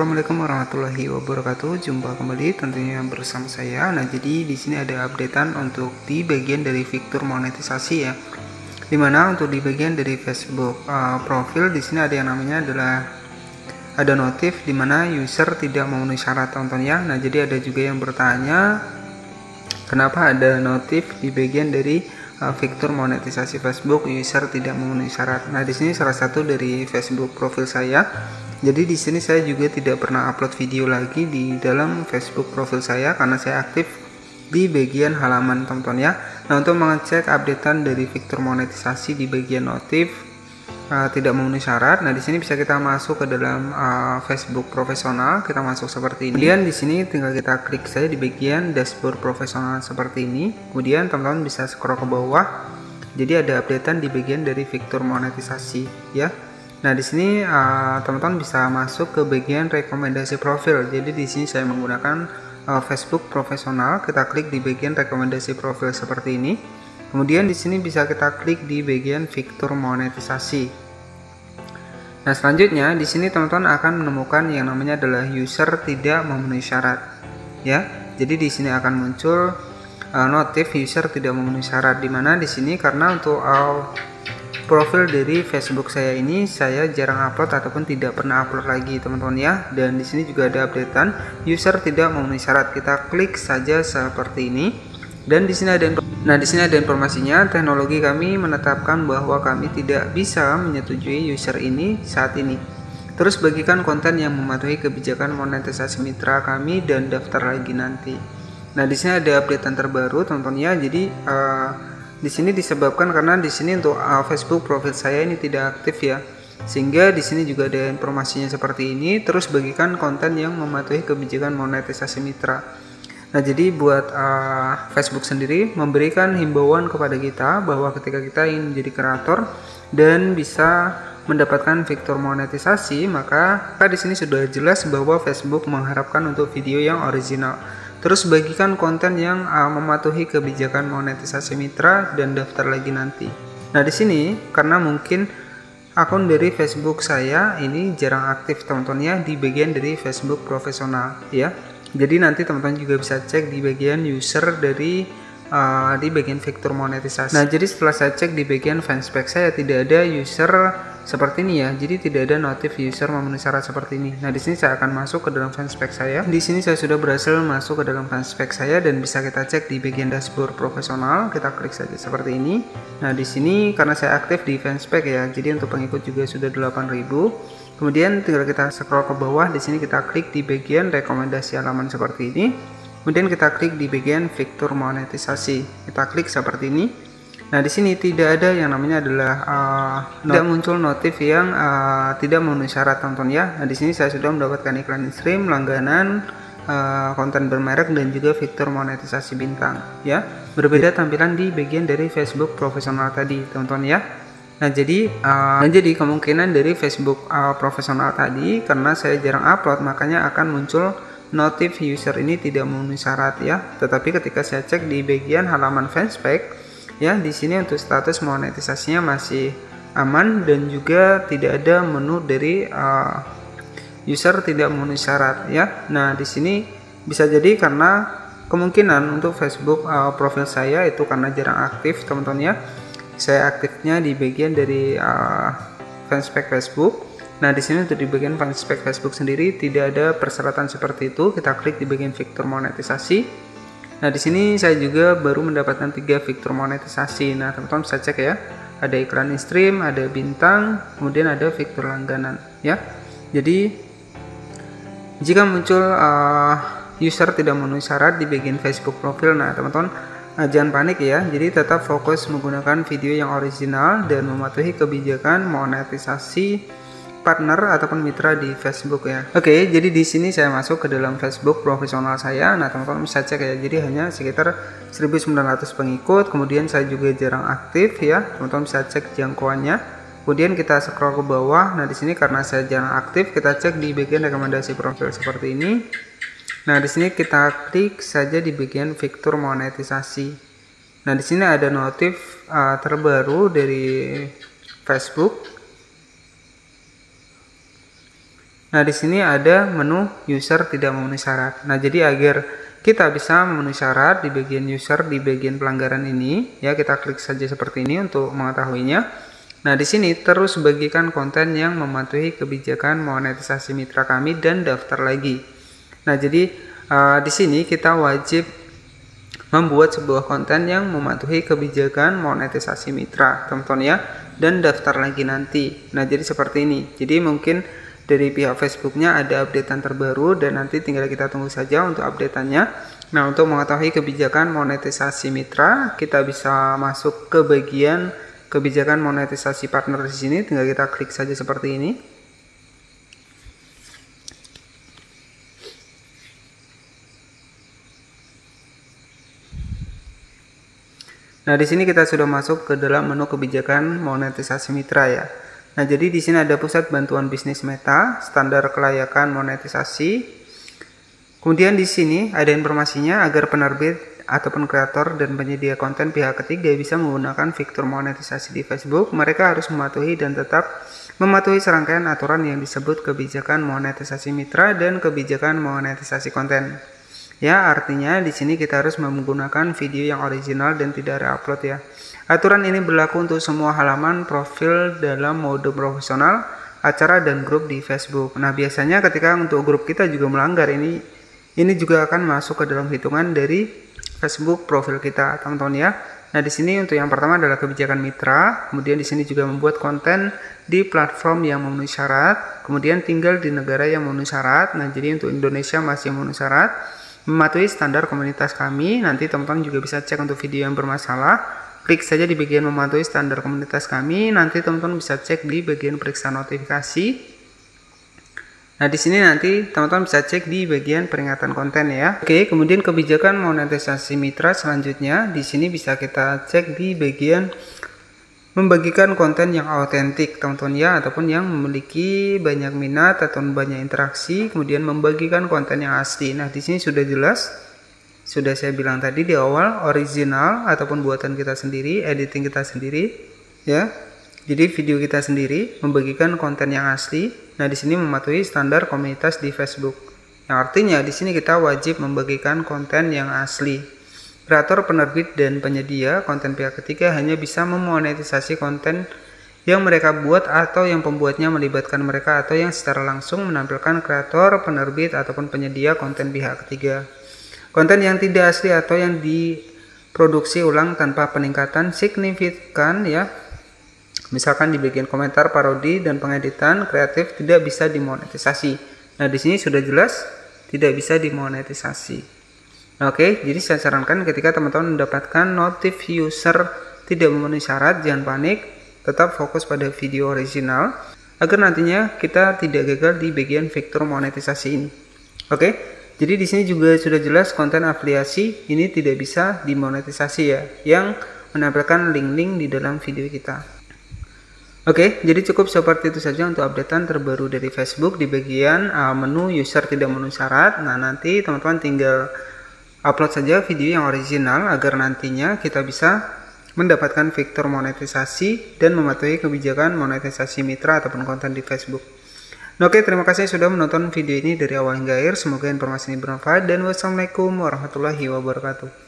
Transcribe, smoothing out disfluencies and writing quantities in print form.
Assalamualaikum warahmatullahi wabarakatuh. Jumpa kembali tentunya bersama saya. Nah, jadi di sini ada updatean untuk di bagian dari fitur monetisasi ya. Dimana untuk di bagian dari Facebook profil di sini ada yang namanya adalah ada notif dimana user tidak memenuhi syarat tonton ya. Nah, jadi ada juga yang bertanya kenapa ada notif di bagian dari fitur monetisasi Facebook user tidak memenuhi syarat. Nah, di sini salah satu dari Facebook profil saya. Jadi di sini saya juga tidak pernah upload video lagi di dalam Facebook profil saya karena saya aktif di bagian halaman teman-teman ya. Nah, untuk mengecek updatean dari fitur monetisasi di bagian notif tidak memenuhi syarat. Nah, di sini bisa kita masuk ke dalam Facebook profesional. Kita masuk seperti ini. Kemudian di sini tinggal kita klik saja di bagian dashboard profesional seperti ini. Kemudian teman-teman bisa scroll ke bawah. Jadi ada updatean di bagian dari fitur monetisasi ya. Nah, di sini teman-teman bisa masuk ke bagian rekomendasi profil. Jadi di sini saya menggunakan Facebook profesional. Kita klik di bagian rekomendasi profil seperti ini. Kemudian di sini bisa kita klik di bagian fitur monetisasi. Nah, selanjutnya di sini teman-teman akan menemukan yang namanya adalah user tidak memenuhi syarat. Ya. Jadi di sini akan muncul notif user tidak memenuhi syarat, di mana di sini karena untuk profil dari Facebook saya ini saya jarang upload ataupun tidak pernah upload lagi teman-teman ya. Dan di sini juga ada updatean user tidak memenuhi syarat. Kita klik saja seperti ini. Dan di sini ada informasinya, teknologi kami menetapkan bahwa kami tidak bisa menyetujui user ini saat ini. Terus bagikan konten yang mematuhi kebijakan monetisasi mitra kami dan daftar lagi nanti. Nah, di sini ada updatean terbaru teman-teman ya. Jadi di sini disebabkan karena di sini untuk Facebook profil saya ini tidak aktif ya, sehingga di sini juga ada informasinya seperti ini. Terus bagikan konten yang mematuhi kebijakan monetisasi mitra. Nah, jadi buat Facebook sendiri memberikan himbauan kepada kita bahwa ketika kita ingin menjadi kreator dan bisa mendapatkan fitur monetisasi, maka di sini sudah jelas bahwa Facebook mengharapkan untuk video yang original. Terus bagikan konten yang mematuhi kebijakan monetisasi mitra dan daftar lagi nanti. Nah, di sini karena mungkin akun dari Facebook saya ini jarang aktif teman-teman ya di bagian dari Facebook profesional ya. Jadi nanti teman-teman juga bisa cek di bagian user dari di bagian fitur monetisasi. Nah, jadi setelah saya cek di bagian fanspage saya tidak ada user seperti ini ya. Jadi tidak ada notif user memenuhi syarat seperti ini. Nah, di sini saya akan masuk ke dalam fanspage saya. Di sini saya sudah berhasil masuk ke dalam fanspage saya dan bisa kita cek di bagian dashboard profesional. Kita klik saja seperti ini. Nah, di sini karena saya aktif di fanspage ya. Jadi untuk pengikut juga sudah 8.000. Kemudian tinggal kita scroll ke bawah. Di sini kita klik di bagian rekomendasi halaman seperti ini. Kemudian kita klik di bagian fitur monetisasi. Kita klik seperti ini. Nah, di sini tidak ada yang namanya adalah tidak muncul notif yang tidak memenuhi syarat tonton ya. Nah, di sini saya sudah mendapatkan iklan stream, langganan, konten bermerek dan juga fitur monetisasi bintang ya. Berbeda tampilan di bagian dari Facebook profesional tadi tonton ya. Nah, jadi kemungkinan dari Facebook profesional tadi karena saya jarang upload makanya akan muncul notif user ini tidak memenuhi syarat ya. Tetapi ketika saya cek di bagian halaman fanspage ya, di sini untuk status monetisasinya masih aman dan juga tidak ada menu dari user tidak memenuhi syarat ya. Nah, di sini bisa jadi karena kemungkinan untuk Facebook profil saya itu karena jarang aktif teman-teman ya. Saya aktifnya di bagian dari fanspage Facebook. Nah, di sini untuk di bagian fanspage Facebook sendiri tidak ada persyaratan seperti itu. Kita klik di bagian fitur monetisasi. Nah, di sini saya juga baru mendapatkan 3 fitur monetisasi. Nah, teman-teman bisa cek ya. Ada iklan stream, ada bintang, kemudian ada fitur langganan ya. Jadi jika muncul user tidak memenuhi syarat di bagian Facebook profil, nah teman-teman jangan panik ya. Jadi tetap fokus menggunakan video yang original dan mematuhi kebijakan monetisasi partner ataupun mitra di Facebook ya. Oke, jadi di sini saya masuk ke dalam Facebook profesional saya. Nah, teman-teman bisa cek ya. Jadi hanya sekitar 1900 pengikut. Kemudian saya juga jarang aktif ya. Teman-teman bisa cek jangkauannya. Kemudian kita scroll ke bawah. Nah, di sini karena saya jarang aktif, kita cek di bagian rekomendasi profil seperti ini. Nah, di sini kita klik saja di bagian fitur monetisasi. Nah, di sini ada notif terbaru dari Facebook. Nah, di sini ada menu user tidak memenuhi syarat. Nah, jadi agar kita bisa memenuhi syarat di bagian user di bagian pelanggaran ini, ya kita klik saja seperti ini untuk mengetahuinya. Nah, di sini terus bagikan konten yang mematuhi kebijakan monetisasi mitra kami dan daftar lagi. Nah, jadi di sini kita wajib membuat sebuah konten yang mematuhi kebijakan monetisasi mitra, teman-teman ya, dan daftar lagi nanti. Nah, jadi seperti ini. Jadi mungkin dari pihak Facebooknya ada updatean terbaru dan nanti tinggal kita tunggu saja untuk updateannya. Nah, untuk mengetahui kebijakan monetisasi mitra, kita bisa masuk ke bagian kebijakan monetisasi partner di sini. Tinggal kita klik saja seperti ini. Nah, di sini kita sudah masuk ke dalam menu kebijakan monetisasi mitra ya. Nah, jadi di sini ada pusat bantuan bisnis Meta, standar kelayakan monetisasi. Kemudian di sini ada informasinya agar penerbit ataupun kreator dan penyedia konten pihak ketiga bisa menggunakan fitur monetisasi di Facebook. Mereka harus mematuhi dan tetap mematuhi serangkaian aturan yang disebut kebijakan monetisasi mitra dan kebijakan monetisasi konten. Ya, artinya di sini kita harus menggunakan video yang original dan tidak re-upload ya. Aturan ini berlaku untuk semua halaman profil dalam mode profesional, acara dan grup di Facebook. Nah, biasanya ketika untuk grup kita juga melanggar ini juga akan masuk ke dalam hitungan dari Facebook profil kita, teman-teman ya. Nah, di sini untuk yang pertama adalah kebijakan mitra, kemudian di sini juga membuat konten di platform yang memenuhi syarat, kemudian tinggal di negara yang memenuhi syarat. Nah, jadi untuk Indonesia masih memenuhi syarat, mematuhi standar komunitas kami. Nanti teman-teman juga bisa cek untuk video yang bermasalah. Klik saja di bagian mematuhi standar komunitas kami. Nanti teman-teman bisa cek di bagian periksa notifikasi. Nah, di sini nanti teman-teman bisa cek di bagian peringatan konten ya. Oke, kemudian kebijakan monetisasi mitra selanjutnya di sini bisa kita cek di bagian membagikan konten yang autentik, teman-teman ya, ataupun yang memiliki banyak minat atau banyak interaksi, kemudian membagikan konten yang asli. Nah, di sini sudah jelas. Sudah saya bilang tadi di awal, original ataupun buatan kita sendiri, editing kita sendiri, ya. Jadi video kita sendiri membagikan konten yang asli. Nah, di sini mematuhi standar komunitas di Facebook. Yang artinya di sini kita wajib membagikan konten yang asli. Kreator, penerbit dan penyedia konten pihak ketiga hanya bisa memonetisasi konten yang mereka buat atau yang pembuatnya melibatkan mereka atau yang secara langsung menampilkan kreator, penerbit ataupun penyedia konten pihak ketiga. Konten yang tidak asli atau yang diproduksi ulang tanpa peningkatan signifikan ya. Misalkan di bagian komentar, parodi dan pengeditan kreatif tidak bisa dimonetisasi. Nah, di sini sudah jelas tidak bisa dimonetisasi. Oke, jadi saya sarankan ketika teman-teman mendapatkan notif user tidak memenuhi syarat, jangan panik, tetap fokus pada video original agar nantinya kita tidak gagal di bagian fitur monetisasi ini. Oke. Jadi di sini juga sudah jelas konten afiliasi ini tidak bisa dimonetisasi ya, yang menampilkan link-link di dalam video kita. Oke, jadi cukup seperti itu saja untuk updatean terbaru dari Facebook di bagian menu user tidak memenuhi syarat. Nah, nanti teman-teman tinggal upload saja video yang original agar nantinya kita bisa mendapatkan fitur monetisasi dan mematuhi kebijakan monetisasi mitra ataupun konten di Facebook. Oke, terima kasih sudah menonton video ini dari awal hingga akhir. Semoga informasi ini bermanfaat dan wassalamualaikum warahmatullahi wabarakatuh.